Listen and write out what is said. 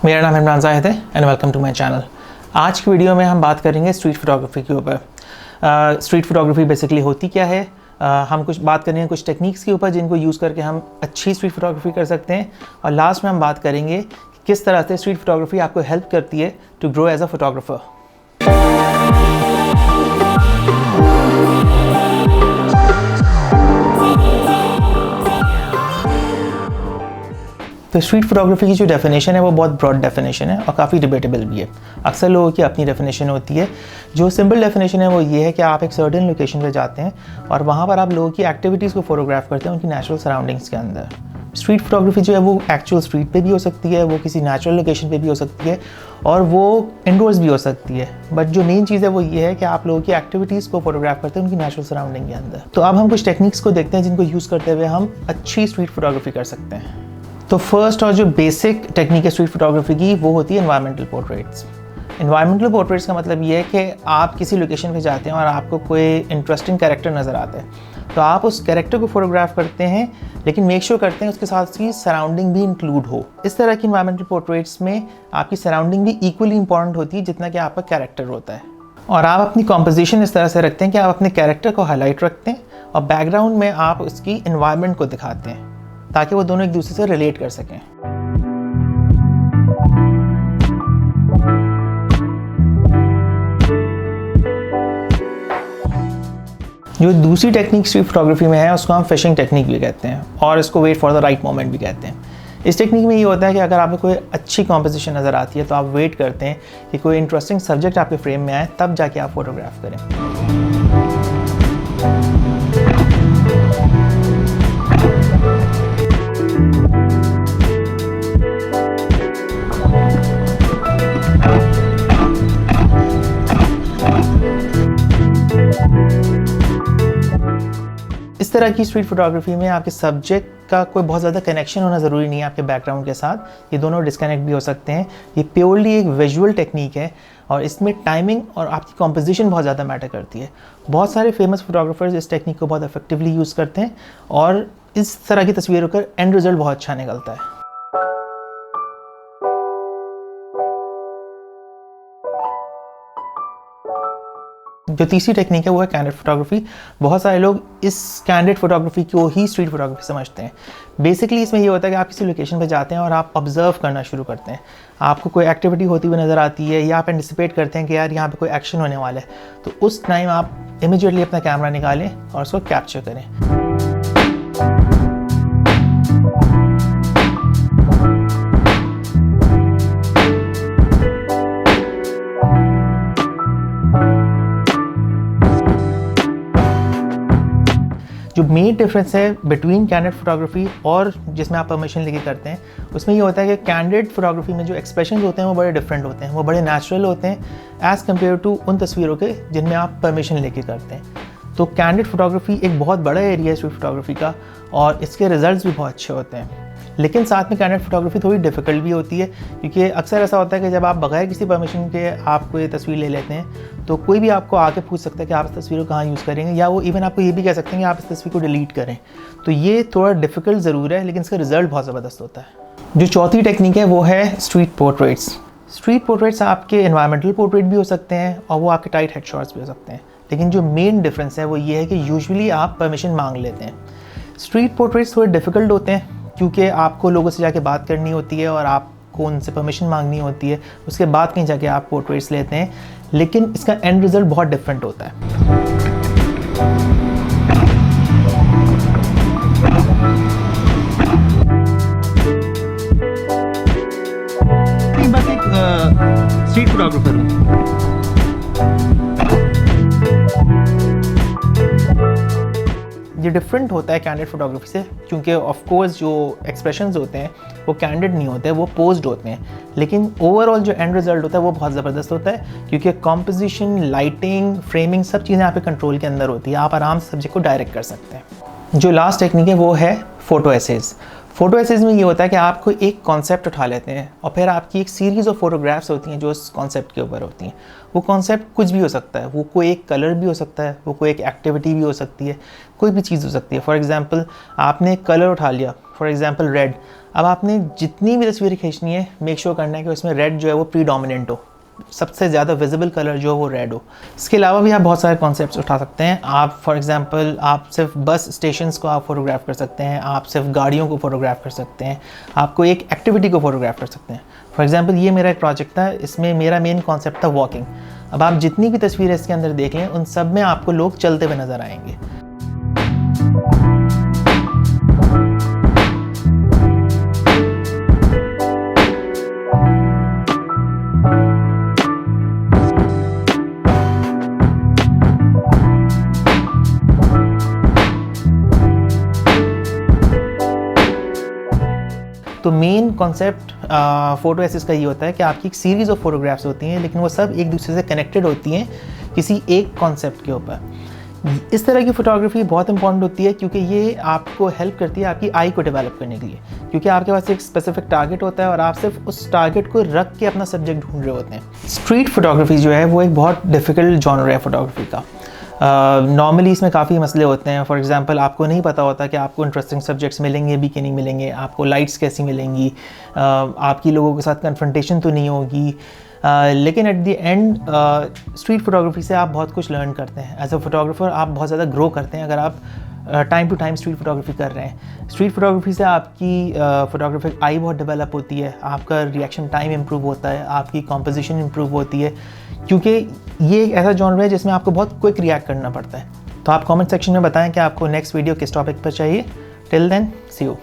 मेरा नाम इमरान जाहिद है and welcome to my channel. आज की वीडियो में हम बात करेंगे स्ट्रीट फोटोग्राफी के ऊपर। स्ट्रीट फोटोग्राफी बेसिकली होती क्या है, हम कुछ बात करेंगे कुछ टेक्निक्स के ऊपर जिनको यूज़ करके हम अच्छी स्ट्रीट फोटोग्राफी कर सकते हैं, और लास्ट में हम बात करेंगे कि किस तरह से स्ट्रीट फोटोग्राफी आपको हेल्प करती है to grow as a photographer. तो स्ट्रीट फोटोग्राफी की जो डेफिनेशन है वो बहुत ब्रॉड डेफिनेशन है और काफ़ी डिबेटेबल भी है। अक्सर लोगों की अपनी डेफिनेशन होती है। जो सिंपल डेफिनेशन है वो ये है कि आप एक सर्टेन लोकेशन पे जाते हैं और वहाँ पर आप लोगों की एक्टिविटीज़ को फोटोग्राफ करते हैं उनकी नेचुरल सराउंडिंग्स के अंदर। स्ट्रीट फोटोग्राफी जो है वो एक्चुअल स्ट्रीट पे भी हो सकती है, वो किसी नेचुरल लोकेशन पे भी हो सकती है और वो इंडोर्स भी हो सकती है। बट जो मेन चीज़ है वो ये है कि आप लोगों की एक्टिविटीज़ को फोटोग्राफ करते हैं उनकी नेचुरल सराउंडिंग के अंदर। तो अब हम कुछ टेक्निक्स को देखते हैं जिनको यूज़ करते हुए हम अच्छी स्ट्रीट फोटोग्राफी कर सकते हैं। तो फर्स्ट और जो बेसिक टेक्निक है स्ट्रीट फोटोग्राफी की वो होती है एनवायरमेंटल पोर्ट्रेट्स। एनवायरमेंटल पोर्ट्रेट्स का मतलब ये है कि आप किसी लोकेशन पे जाते हैं और आपको कोई इंटरेस्टिंग कैरेक्टर नज़र आता है, तो आप उस कैरेक्टर को फोटोग्राफ करते हैं, लेकिन मेक श्योर करते हैं उसके साथ उसकी सराउंडिंग भी इंक्लूड हो। इस तरह की एनवायरमेंटल पोर्ट्रेट्स में आपकी सराउंडिंग भी इक्वली इंपॉर्टेंट होती है जितना कि आपका कैरेक्टर होता है। और आप अपनी कॉम्पोजिशन इस तरह से रखते हैं कि आप अपने कैरेक्टर को हाईलाइट रखते हैं और बैकग्राउंड में आप उसकी एनवायरनमेंट को दिखाते हैं ताकि वो दोनों एक दूसरे से रिलेट कर सकें। जो दूसरी टेक्निक स्ट्रीट फोटोग्राफी में है उसको हम फिशिंग टेक्निक भी कहते हैं और इसको wait for the right moment भी कहते हैं। इस टेक्निक में ये होता है कि अगर आपको कोई अच्छी कॉम्पोजिशन नज़र आती है तो आप वेट करते हैं कि कोई इंटरेस्टिंग सब्जेक्ट आपके फ्रेम में आए, तब जाके आप फोटोग्राफ करें। इस तरह की स्ट्रीट फोटोग्राफी में आपके सब्जेक्ट का कोई बहुत ज़्यादा कनेक्शन होना ज़रूरी नहीं है आपके बैकग्राउंड के साथ, ये दोनों डिस्कनेक्ट भी हो सकते हैं। ये प्योरली एक विजुअल टेक्निक है और इसमें टाइमिंग और आपकी कॉम्पोजिशन बहुत ज़्यादा मैटर करती है। बहुत सारे फेमस फोटोग्राफर्स इस टेक्निक को बहुत इफेक्टिवली यूज़ करते हैं और इस तरह की तस्वीरों का एंड रिजल्ट बहुत अच्छा निकलता है। जो तीसरी टेक्निक है वो है कैंडिड फोटोग्राफी। बहुत सारे लोग इस कैंडिड फोटोग्राफी को ही स्ट्रीट फोटोग्राफी समझते हैं। बेसिकली इसमें ये होता है कि आप किसी लोकेशन पे जाते हैं और आप ऑब्जर्व करना शुरू करते हैं। आपको कोई एक्टिविटी होती हुई नज़र आती है या आप एंटिसिपेट करते हैं कि यार यहाँ पे कोई एक्शन होने वाला है, तो उस टाइम आप इमीडिएटली अपना कैमरा निकालें और उसको कैप्चर करें। जो मेन डिफरेंस है बिटवीन कैंडिड फोटोग्राफी और जिसमें आप परमिशन लेके करते हैं, उसमें ये होता है कि कैंडिड फोटोग्राफी में जो एक्सप्रेशन होते हैं वो बड़े डिफरेंट होते हैं, वो बड़े नेचुरल होते हैं एज़ कम्पेयर टू उन तस्वीरों के जिनमें आप परमिशन लेके करते हैं। तो कैंडिड फोटोग्राफी एक बहुत बड़ा एरिया है स्ट्रीट फोटोग्राफी का और इसके रिजल्ट्स भी बहुत अच्छे होते हैं। लेकिन साथ में कैंडिड फोटोग्राफी थोड़ी डिफ़िकल्ट भी होती है, क्योंकि अक्सर ऐसा होता है कि जब आप बगैर किसी परमिशन के आप कोई तस्वीर ले लेते हैं तो कोई भी आपको आके पूछ सकता है कि आप इस तस्वीर को कहाँ यूज़ करेंगे, या वो इवन आपको ये भी कह सकते हैं कि आप इस तस्वीर को डिलीट करें। तो ये थोड़ा डिफ़िकल्ट ज़रूर है, लेकिन इसका रिजल्ट बहुत ज़बरदस्त होता है। जो चौथी टेक्निक है वो है स्ट्रीट पोर्ट्रेट्स। स्ट्रीट पोर्ट्रेट्स आपके एनवायरमेंटल पोर्ट्रेट भी हो सकते हैं और वो आपके टाइट हेडशॉट्स भी हो सकते हैं, लेकिन जो मेन डिफरेंस है वो ये है कि यूजुअली आप परमिशन मांग लेते हैं। स्ट्रीट पोर्ट्रेट्स थोड़े डिफ़िकल्ट होते हैं क्योंकि आपको लोगों से जाके बात करनी होती है और आपको उनसे परमिशन मांगनी होती है, उसके बाद कहीं जाके आप पोर्ट्रेट्स लेते हैं, लेकिन इसका एंड रिज़ल्ट बहुत डिफरेंट होता है। बस एक स्ट्रीट फोटोग्राफर हूँ। ये डिफरेंट होता है कैंडिड फोटोग्राफी से, क्योंकि ऑफ कोर्स जो एक्सप्रेशंस होते हैं वो कैंडिड नहीं होते, वो पोज्ड होते हैं, लेकिन ओवरऑल जो एंड रिजल्ट होता है वो बहुत ज़बरदस्त होता है, क्योंकि कॉम्पोजिशन, लाइटिंग, फ्रेमिंग सब चीज़ें आपके कंट्रोल के अंदर होती है। आप आराम से सब्जेक्ट को डायरेक्ट कर सकते हैं। जो लास्ट टेक्निक है वो है फ़ोटो एसेज। फ़ोटो एसेज में ये होता है कि आप कोई एक कॉन्सेप्ट उठा लेते हैं और फिर आपकी एक सीरीज़ ऑफ फोटोग्राफ्स होती हैं जो उस कॉन्सेप्ट के ऊपर होती हैं। वो कॉन्सेप्ट कुछ भी हो सकता है, वो कोई एक कलर भी हो सकता है, वो कोई एक एक्टिविटी भी हो सकती है, कोई भी चीज़ हो सकती है। फॉर एग्ज़ाम्पल आपने एक कलर उठा लिया, फॉर एग्ज़ाम्पल रेड। अब आपने जितनी भी तस्वीरें खींचनी है मेक श्योर करना है कि उसमें रेड जो है वो प्रीडोमिनेंट हो, सबसे ज़्यादा विजिबल कलर जो वो रेड हो। इसके अलावा भी आप बहुत सारे कॉन्सेप्ट्स उठा सकते हैं। आप फॉर एग्जांपल आप सिर्फ बस स्टेशंस को आप फोटोग्राफ कर सकते हैं, आप सिर्फ गाड़ियों को फोटोग्राफ कर सकते हैं, आपको एक एक्टिविटी को फोटोग्राफ कर सकते हैं। फॉर एग्जांपल ये मेरा एक प्रोजेक्ट था, इसमें मेरा मेन कॉन्सेप्ट था वॉकिंग। अब आप जितनी भी तस्वीरें इसके अंदर देख लें उन सब में आपको लोग चलते हुए नज़र आएंगे। तो मेन कॉन्सेप्ट फ़ोटो एसेज का ये होता है कि आपकी एक सीरीज़ ऑफ फोटोग्राफ्स होती हैं, लेकिन वो सब एक दूसरे से कनेक्टेड होती हैं किसी एक कॉन्सेप्ट के ऊपर। इस तरह की फ़ोटोग्राफी बहुत इंपॉर्टेंट होती है क्योंकि ये आपको हेल्प करती है आपकी आई को डेवलप करने के लिए, क्योंकि आपके पास एक स्पेसिफिक टारगेट होता है और आप सिर्फ उस टारगेट को रख के अपना सब्जेक्ट ढूंढ रहे होते हैं। स्ट्रीट फोटोग्राफी जो है वो एक बहुत डिफ़िकल्ट जॉनर है फ़ोटोग्राफी का। नॉर्मली इसमें काफ़ी मसले होते हैं। फॉर एग्जांपल आपको नहीं पता होता कि आपको इंटरेस्टिंग सब्जेक्ट्स मिलेंगे भी कि नहीं मिलेंगे, आपको लाइट्स कैसी मिलेंगी, आपकी लोगों के साथ कन्फ्रंटेशन तो नहीं होगी। लेकिन at the end street photography से आप बहुत कुछ लर्न करते हैं। एज अ फोटोग्राफर आप बहुत ज़्यादा ग्रो करते हैं अगर आप time to time street photography कर रहे हैं। स्ट्रीट फोटोग्राफी से आपकी फोटोग्राफिक आई बहुत डेवलप होती है, आपका रिएक्शन टाइम इम्प्रूव होता है, आपकी कॉम्पोजिशन इम्प्रूव होती है, क्योंकि ये एक ऐसा जॉनर है जिसमें आपको बहुत क्विक रिएक्ट करना पड़ता है। तो आप कमेंट सेक्शन में बताएं कि आपको नेक्स्ट वीडियो किस टॉपिक पर चाहिए। Till then see you.